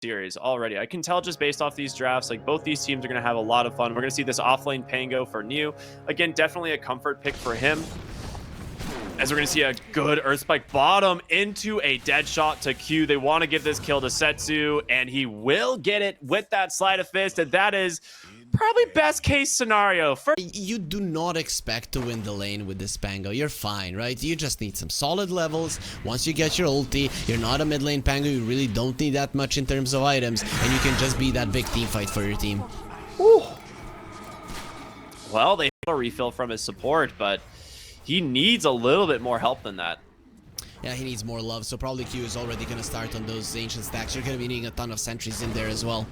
series already. I can tell just based off these drafts, like both these teams are going to have a lot of fun. We're going to see this offlane Pango for New. Again, definitely a comfort pick for him. As we're going to see a good Earth Spike bottom into a dead shot to Q. They want to give this kill to Setsu, and he will get it with that Sleight of Fist, and that is probably best case scenario. You do not expect to win the lane with this Pango. You're fine, right? You just need some solid levels. Once you get your ulti, you're not a mid lane Pango. You really don't need that much in terms of items, and you can just be that big team fight for your team. Ooh. Well, they have a refill from his support, but he needs a little bit more help than that. Yeah, he needs more love, so probably Q is already going to start on those ancient stacks. You're going to be needing a ton of sentries in there as well.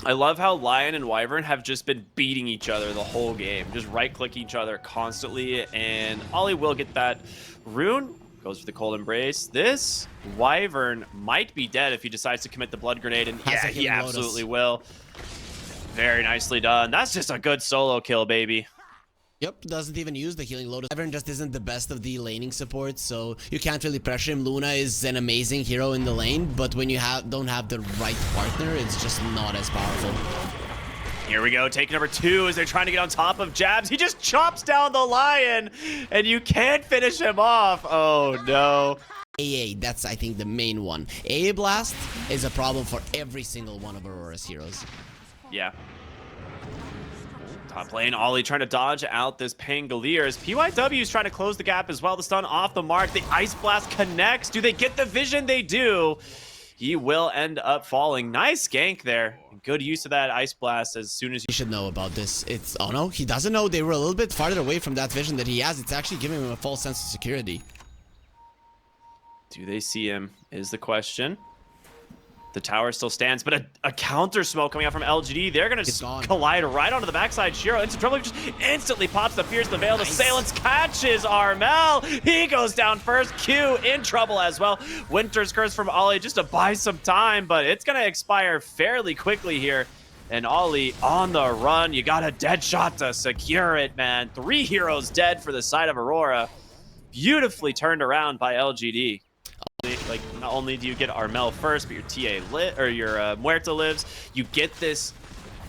I love how Lion and Wyvern have just been beating each other the whole game. Just right-click each other constantly, and Ollie will get that rune. Goes for the Cold Embrace. This Wyvern might be dead if he decides to commit the Blood Grenade, and yeah, he absolutely will. Very nicely done. That's just a good solo kill, baby. Yep, doesn't even use the Healing Lotus. Wyvern just isn't the best of the laning support, so you can't really pressure him. Luna is an amazing hero in the lane, but when you don't have the right partner, it's just not as powerful. Here we go, take number 2 as they're trying to get on top of Jabs. He just chops down the Lion, and you can't finish him off. Oh, no. AA, that's, I think, the main one. AA Blast is a problem for every single one of Aurora's heroes. Yeah. Top lane, Ollie trying to dodge out this Pangoliers. PYW is trying to close the gap as well. The stun off the mark. The Ice Blast connects. Do they get the vision? They do. He will end up falling. Nice gank there. Good use of that Ice Blast as soon as you should know about this. It's, oh no, he doesn't know. They were a little bit farther away from that vision that he has. It's actually giving him a false sense of security. Do they see him is the question. The tower still stands, but a counter smoke coming out from LGD. They're going to collide right onto the backside. Shiro into trouble, just instantly pops the Pierce the Veil. The Assailants catches Armel. He goes down first. Q in trouble as well. Winter's Curse from Ollie just to buy some time, but it's going to expire fairly quickly here. And Ollie on the run. You got a dead shot to secure it, man. 3 heroes dead for the side of Aurora. Beautifully turned around by LGD. Like, not only do you get Armel first, but your TA your Muerta lives. You get this,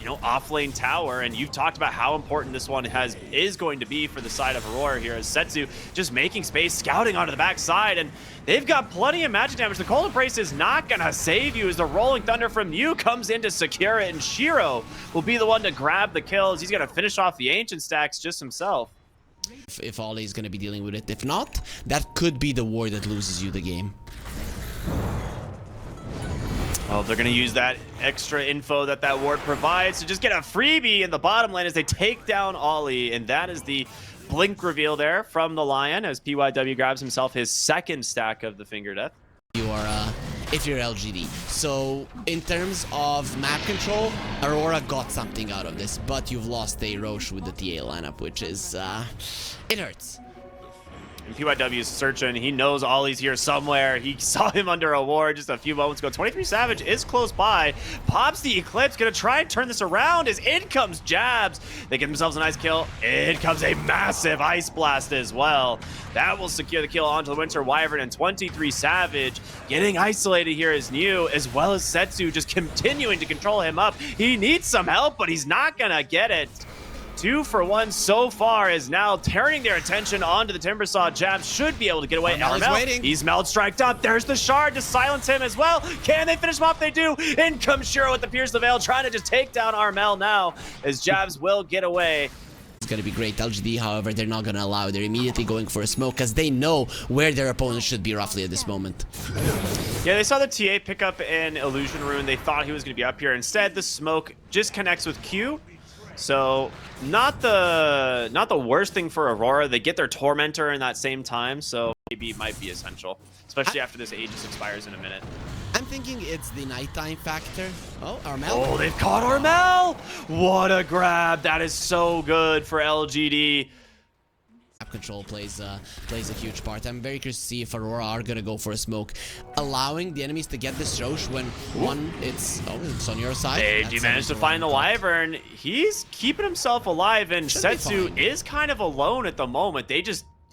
you know, off-lane tower, and you've talked about how important this one is going to be for the side of Aurora here, as Setsu just making space, scouting onto the backside, and they've got plenty of magic damage. The Cold Embrace is not gonna save you as the Rolling Thunder from you comes in to secure it, and Shiro will be the one to grab the kills. He's gonna finish off the Ancient stacks just himself. If Ollie is gonna be dealing with it. If not, that could be the war that loses you the game. Well, they're going to use that extra info that ward provides to just get a freebie in the bottom lane as they take down Ollie. And that is the blink reveal there from the Lion as PYW grabs himself his 2nd stack of the Finger Death. You are, if you're LGD. So, in terms of map control, Aurora got something out of this, but you've lost a Roche with the TA lineup, which is, it hurts. And PYW is searching. He knows Ollie's here somewhere. He saw him under a ward just a few moments ago. 23 Savage is close by. Pops the Eclipse. Gonna try and turn this around as in comes Jabs. They give themselves a nice kill. In comes a massive Ice Blast as well. That will secure the kill onto the Winter Wyvern, and 23 Savage getting isolated here is New, as well as Setsu just continuing to control him up. He needs some help, but he's not gonna get it. 2 for 1 so far is now turning their attention onto the Timbersaw. Jabs should be able to get away. Armel, he's Meld Striked up. There's the shard to silence him as well. Can they finish him off? They do. In comes Shiro with the Pierce the Veil, trying to just take down Armel now, as Jabs will get away. It's going to be great. LGD, however, they're not going to allow it. They're immediately going for a smoke because they know where their opponent should be roughly at this moment. Yeah, they saw the TA pick up an Illusion Rune. They thought he was going to be up here. Instead, the smoke just connects with Q. So not the worst thing for Aurora. They get their Tormentor in that same time, so maybe it might be essential, especially after this Aegis expires in a minute. I'm thinking it's the nighttime factor. Oh, Armel. Oh, they've caught Armel! What a grab! That is so good for LGD. Map control plays a huge part. I'm very curious to see if Aurora are gonna go for a smoke, allowing the enemies to get this Roche when it's on your side. They do manage to find the Wyvern. He's keeping himself alive, and Setsu is kind of alone at the moment.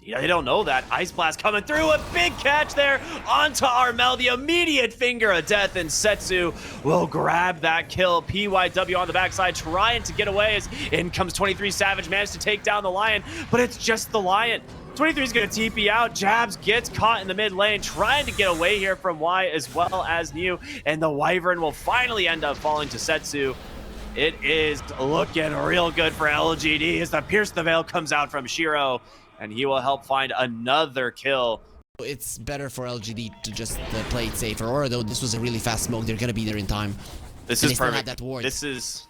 they don't know that. Ice Blast coming through, a big catch there onto Armel, the immediate finger of death, and Setsu will grab that kill. PYW on the backside trying to get away as in comes 23 Savage, managed to take down the Lion, but it's just the Lion. 23 is going to TP out. Jabs gets caught in the mid lane, trying to get away here from Y as well as New, and the Wyvern will finally end up falling to Setsu. It is looking real good for LGD as the Pierce the Veil comes out from Shiro, and he will help find another kill. It's better for LGD to just play it safe. Aurora, though, this was a really fast smoke. They're going to be there in time. This is perfect. This is...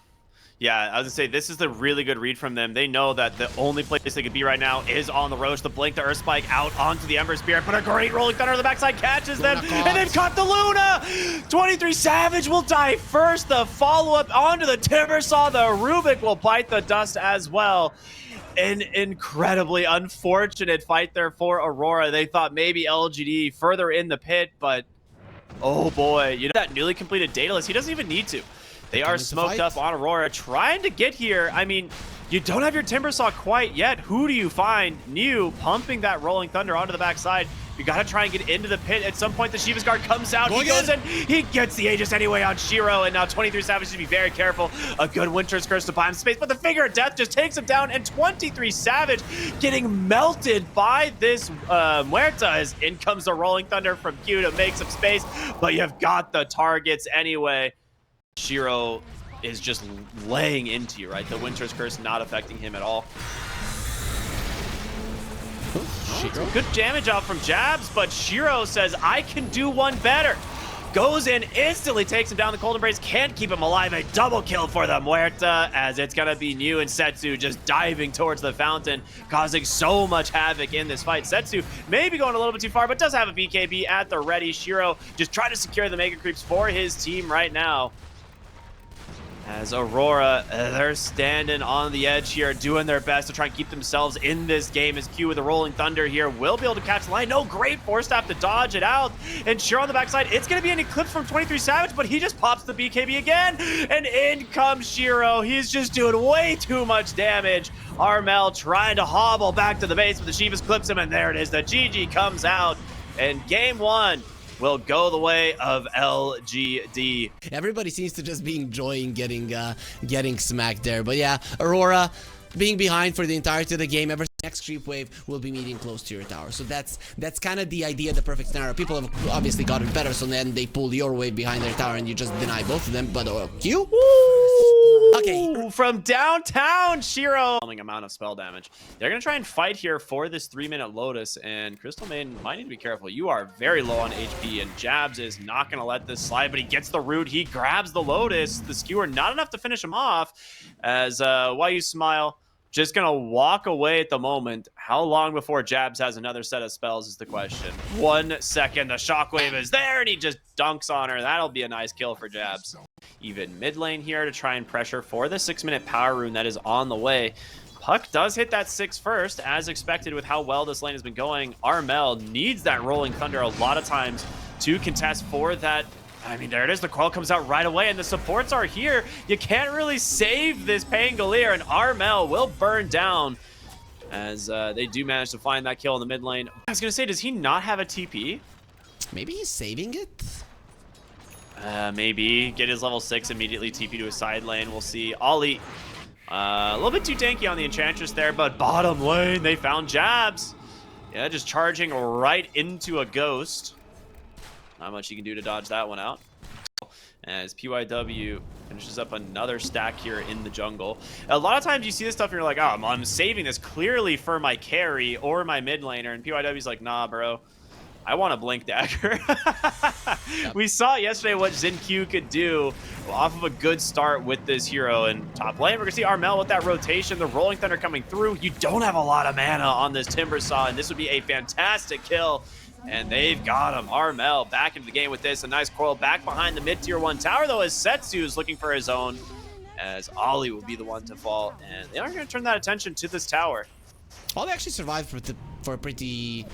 Yeah, I was going to say, this is the really good read from them. They know that the only place they could be right now is on the Roche. The Blink, the Earth Spike out onto the Ember Spirit, but a great Rolling Thunder on the backside catches them, and they've caught the Luna! 23 Savage will die first. The follow-up onto the Timbersaw. The Rubik will bite the dust as well. An incredibly unfortunate fight there for Aurora. They thought maybe LGD further in the pit, but oh boy, you know that newly completed Daedalus, he doesn't even need to. They are smoked up on Aurora, trying to get here. I mean, you don't have your Timbersaw quite yet. Who do you find? New pumping that Rolling Thunder onto the backside. You gotta try and get into the pit. At some point, the Shiva's Guard comes out. He goes in. He gets the Aegis anyway on Shiro, and now 23 Savage should be very careful. A good Winter's Curse to buy him space, but the Finger of Death just takes him down, and 23 Savage getting melted by this Muerta as in comes the Rolling Thunder from Q to make some space, but you've got the targets anyway. Shiro is just laying into you, right? The Winter's Curse not affecting him at all. Oh, good damage out from Jabs, but Shiro says, I can do one better. Goes in, instantly takes him down. The Cold Embrace can't keep him alive. A double kill for the Muerta, as it's going to be New and Setsu just diving towards the fountain, causing so much havoc in this fight. Setsu may be going a little bit too far, but does have a BKB at the ready. Shiro just trying to secure the Mega Creeps for his team right now. As Aurora, they're standing on the edge here, doing their best to try and keep themselves in this game. As Q with the Rolling Thunder here will be able to catch the line. No, great Force Staff to dodge it out. And Shiro on the backside, it's going to be an Eclipse from 23 Savage, but he just pops the BKB again. And in comes Shiro. He's just doing way too much damage. Armel trying to hobble back to the base, but the Shivas clips him, and there it is. The GG comes out, and game one will go the way of LGD. Everybody seems to just be enjoying getting smacked there. But yeah, Aurora being behind for the entirety of the game. Next creep wave will be meeting close to your tower. So that's kind of the idea, the perfect scenario. People have obviously gotten better, so then they pull your wave behind their tower and you just deny both of them. But Q? Okay. From downtown, Shiro. Amount of spell damage. They're going to try and fight here for this 3-minute Lotus, and Crystal Maiden might need to be careful. You are very low on HP, and Jabs is not going to let this slide, but he gets the root. He grabs the Lotus. The Skewer not enough to finish him off, as Why You Smile just going to walk away at the moment. How long before Jabs has another set of spells is the question. 1 second. The Shockwave is there, and he just dunks on her. That'll be a nice kill for Jabs. Even mid lane here to try and pressure for the 6-minute power rune that is on the way. Puck does hit that 6 first, as expected with how well this lane has been going. Armel needs that Rolling Thunder a lot of times to contest for that. I mean, there it is. The Coil comes out right away, and the supports are here. You can't really save this Pangolier, and Armel will burn down as they do manage to find that kill in the mid lane. I was going to say, does he not have a TP? Maybe he's saving it? Maybe. Get his level 6, immediately TP to his side lane. We'll see. Ollie, a little bit too tanky on the Enchantress there, but bottom lane, they found Jabs. Yeah, just charging right into a Ghost. Not much you can do to dodge that one out. As PYW finishes up another stack here in the jungle. A lot of times you see this stuff and you're like, oh, I'm saving this clearly for my carry or my mid laner. And PYW's like, nah, bro. I want a Blink Dagger. Yep. We saw yesterday what ZinQ could do off of a good start with this hero. And top lane, we're going to see Armel with that rotation, the Rolling Thunder coming through. You don't have a lot of mana on this Timbersaw, and this would be a fantastic kill. And they've got him. Armel back into the game with this. A nice coil back behind the mid-tier 1 tower, though, as Setsu is looking for his own, as Ollie will be the one to fall. And they aren't going to turn that attention to this tower. Ollie actually survived for a pretty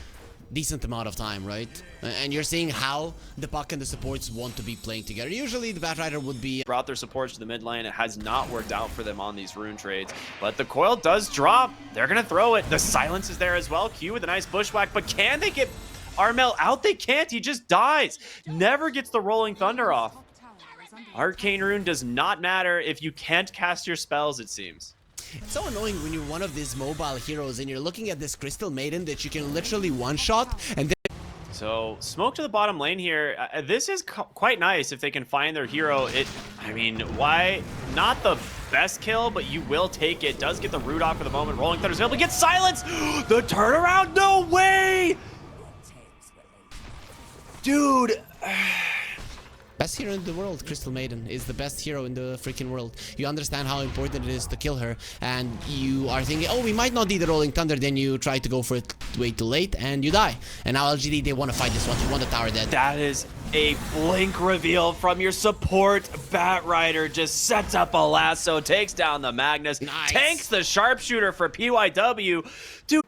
decent amount of time, right? And you're seeing how the puck and the supports want to be playing together. Usually the Batrider would be brought their supports to the mid lane. It has not worked out for them on these rune trades, but the coil does drop. They're gonna throw it. The silence is there as well. Q with a nice bushwhack, but can they get Armel out? They can't. He just dies. Never gets the rolling thunder off. Arcane rune does not matter if you can't cast your spells, it seems. It's so annoying when you're one of these mobile heroes and you're looking at this Crystal Maiden that you can literally one-shot and then... So, smoke to the bottom lane here. This is quite nice if they can find their hero. I mean, why? Not the best kill, but you will take it. Does get the root off for the moment. Rolling Thunder's able to get silenced. The turnaround, no way! Dude. Best hero in the world, Crystal Maiden is the best hero in the freaking world. You understand how important it is to kill her, and you are thinking, oh, we might not need the Rolling Thunder, then you try to go for it way too late, and you die. And now LGD, they want to fight this one, they want the tower dead. That is a blink reveal from your support. Batrider just sets up a lasso, takes down the Magnus, nice. Tanks the sharpshooter for PYW. Dude.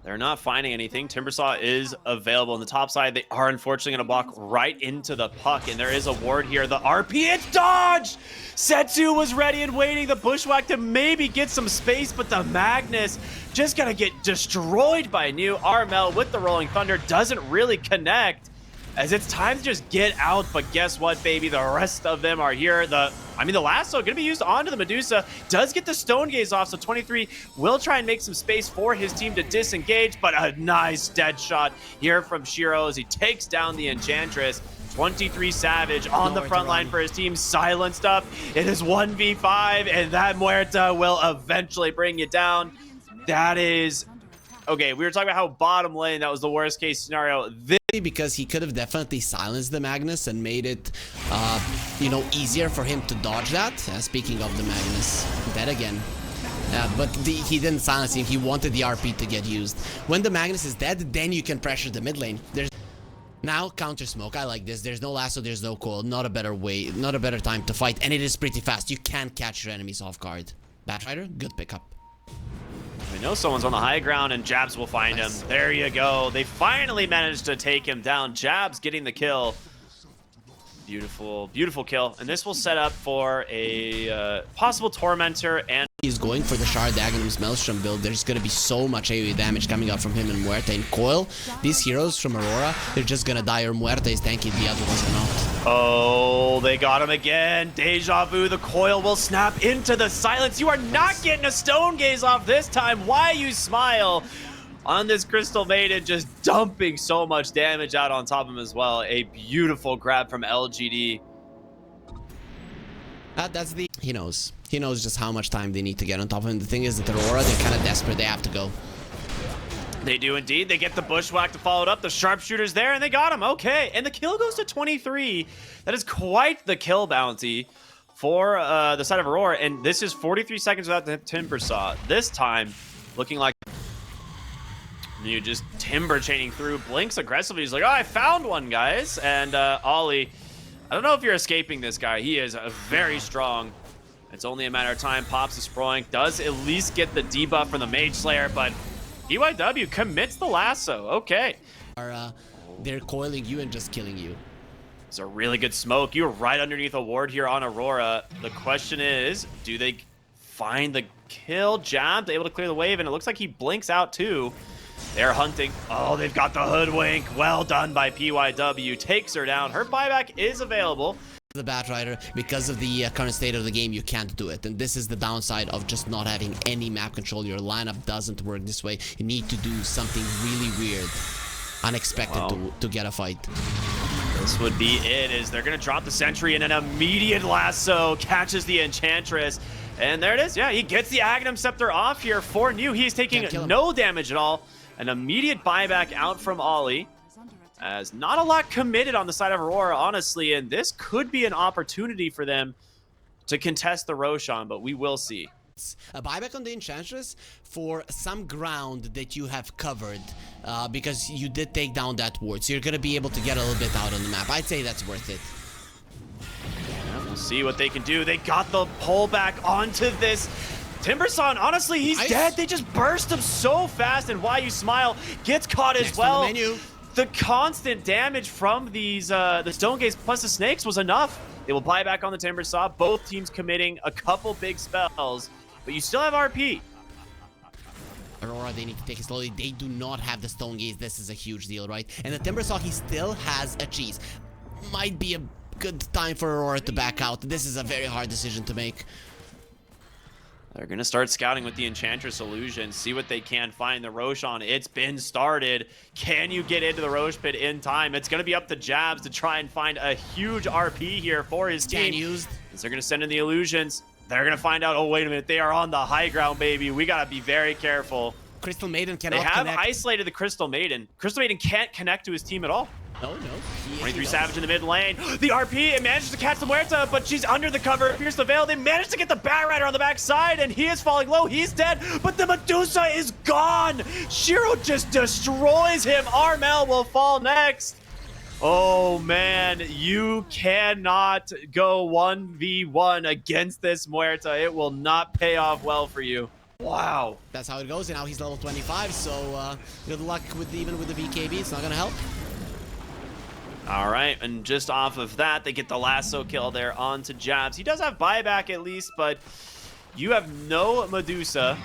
They're not finding anything. Timbersaw is available on the top side. They are unfortunately going to block right into the puck, and there is a ward here. The RP, it's dodged! Setsu was ready and waiting. The bushwhack to maybe get some space, but the Magnus just going to get destroyed by New. Armel with the Rolling Thunder doesn't really connect, as it's time to just get out. But guess what, baby? The rest of them are here. The lasso going to be used onto the Medusa. Does get the Stone Gaze off, so 23 will try and make some space for his team to disengage, but a nice dead shot here from Shiro as he takes down the Enchantress. 23 Savage on the front line for his team, silenced up. It is 1v5, and that Muerta will eventually bring you down. That is... Okay, we were talking about how bottom lane, that was the worst case scenario. Because he could have definitely silenced the Magnus and made it, you know, easier for him to dodge that. Speaking of the Magnus, dead again. But he didn't silence him. He wanted the RP to get used. When the Magnus is dead, then you can pressure the mid lane. Now counter smoke. I like this. There's no lasso. There's no coil. Not a better way. Not a better time to fight. And it is pretty fast. You can catch your enemies off guard. Batrider, good pickup. We know someone's on the high ground, and Jabs will find him. There you go. They finally managed to take him down. Jabs getting the kill. Beautiful, beautiful kill. And this will set up for a possible Tormentor, and he's going for the Shard Aghanim's Maelstrom build. There's going to be so much AoE damage coming out from him and Muerta. In Coil, these heroes from Aurora, they're just going to die, or Muerta is tanky, the other ones are not. Oh, they got him again. Deja vu. The coil will snap into the silence. You are not getting a Stone Gaze off this time. Why you smile on this Crystal Maiden, just dumping so much damage out on top of him as well. A beautiful grab from LGD. That's the... He knows. He knows just how much time they need to get on top of him. The thing is that Aurora, they're kind of desperate. They have to go. They do indeed. They get the bushwhack to follow it up. The sharpshooter's there, and they got him. Okay, and the kill goes to 23. That is quite the kill bounty for the side of Aurora, and this is 43 seconds without the Timbersaw. This time, looking like you just timber chaining through. Blinks aggressively. He's like, oh, I found one, guys. And Ollie, I don't know if you're escaping this guy. He is very strong. It's only a matter of time. Pops is sproing. Does at least get the debuff from the Mage Slayer, but PYW commits the lasso. Okay. They're coiling you and just killing you. It's a really good smoke. You're right underneath a ward here on Aurora. The question is, do they find the kill? Jab, able to clear the wave, and it looks like he blinks out too. They're hunting. Oh, they've got the hoodwink. Well done by PYW. Takes her down. Her buyback is available. The Batrider, because of the current state of the game, you can't do it, and this is the downside of just not having any map control. Your lineup doesn't work this way. You need to do something really weird, unexpected, to get a fight. This would be it, is they're gonna drop the sentry, and an immediate lasso catches the Enchantress, and there it is. Yeah, he gets the Aghanim Scepter off here for New. He's taking no damage at all. An immediate buyback out from Ollie. As not a lot committed on the side of Aurora, honestly, and this could be an opportunity for them to contest the Roshan, but we will see. A buyback on the Enchantress for some ground that you have covered, because you did take down that ward, so you're going to be able to get a little bit out on the map. I'd say that's worth it. Yeah, we'll see what they can do. They got the pullback onto this Timbersaw, honestly, he's dead. They just burst him so fast, and Why You Smile gets caught as well. On the menu. The constant damage from these the Stone Gaze plus the Snakes was enough. They will buy back on the Timbersaw. Both teams committing a couple big spells, but you still have RP. Aurora, they need to take it slowly. They do not have the Stone Gaze. This is a huge deal, right? And the Timbersaw, he still has a cheese. Might be a good time for Aurora to back out. This is a very hard decision to make. They're going to start scouting with the Enchantress Illusion, see what they can find. The Roshan, it's been started. Can you get into the Roche Pit in time? It's going to be up to Jabs to try and find a huge RP here for his team. Used. They're going to send in the Illusions. They're going to find out, oh, wait a minute, they are on the high ground, baby. We got to be very careful. Crystal Maiden cannot connect. They have connect. isolated the Crystal Maiden. Crystal Maiden can't connect to his team at all. No. 23 Savage in the mid lane. The RP, it manages to catch the Muerta, but she's under the cover. Pierce the Veil. They managed to get the Bat Rider on the backside, and he is falling low. He's dead, but the Medusa is gone. Shiro just destroys him. Armel will fall next. Oh, man. You cannot go 1v1 against this Muerta. It will not pay off well for you. Wow. That's how it goes, and now he's level 25, so good luck with even with the BKB. It's not going to help. All right, and just off of that, they get the lasso kill there onto Jabs. He does have buyback at least, but you have no Medusa.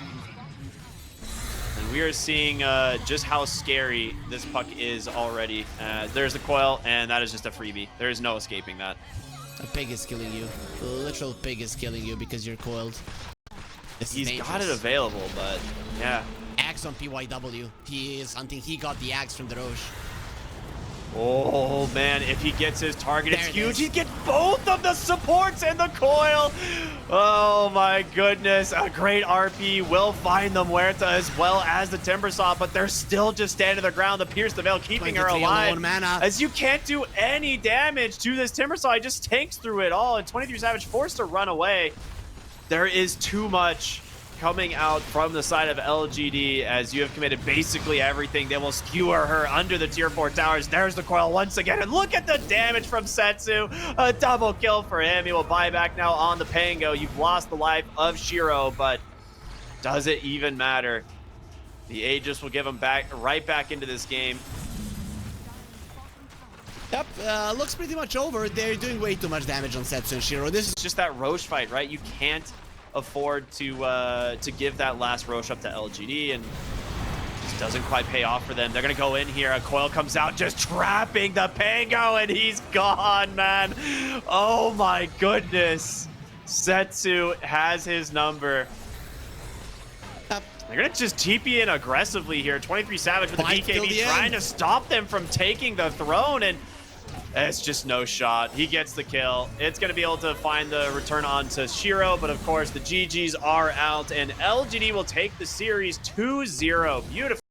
And we are seeing just how scary this puck is already. There's the coil, and that is just a freebie. There is no escaping that. A pig is killing you. A literal pig is killing you because you're coiled. He's got it available, but yeah. Axe on PYW. He is hunting. He got the axe from the Roche. Oh, man, if he gets his target, it's huge. He gets both of the supports and the coil. Oh, my goodness. A great RP will find the Muerta as well as the Timbersaw, but they're still just standing their ground. The Pierce the Veil keeping her alive. As you can't do any damage to this Timbersaw. He just tanks through it all, and 23 Savage forced to run away. There is too much coming out from the side of LGD as you have committed basically everything. They will skewer her under the tier 4 towers. There's the coil once again, and look at the damage from Setsu. A double kill for him. He will buy back now on the Pango. You've lost the life of Shiro, but does it even matter? The Aegis will give him right back into this game. Yep, looks pretty much over. They're doing way too much damage on Setsu and Shiro. This is just that Roche fight, right? You can't afford to give that last Roche up to LGD, and just doesn't quite pay off for them. They're gonna go in here. A coil comes out, just trapping the Pango, and he's gone, man. Oh my goodness. Setsu has his number. They're gonna just TP in aggressively here. 23 Savage with the BKB trying to stop them from taking the throne, and it's just no shot. He gets the kill. It's going to be able to find the return onto Shiro, but of course the GGs are out, and LGD will take the series 2-0. Beautiful.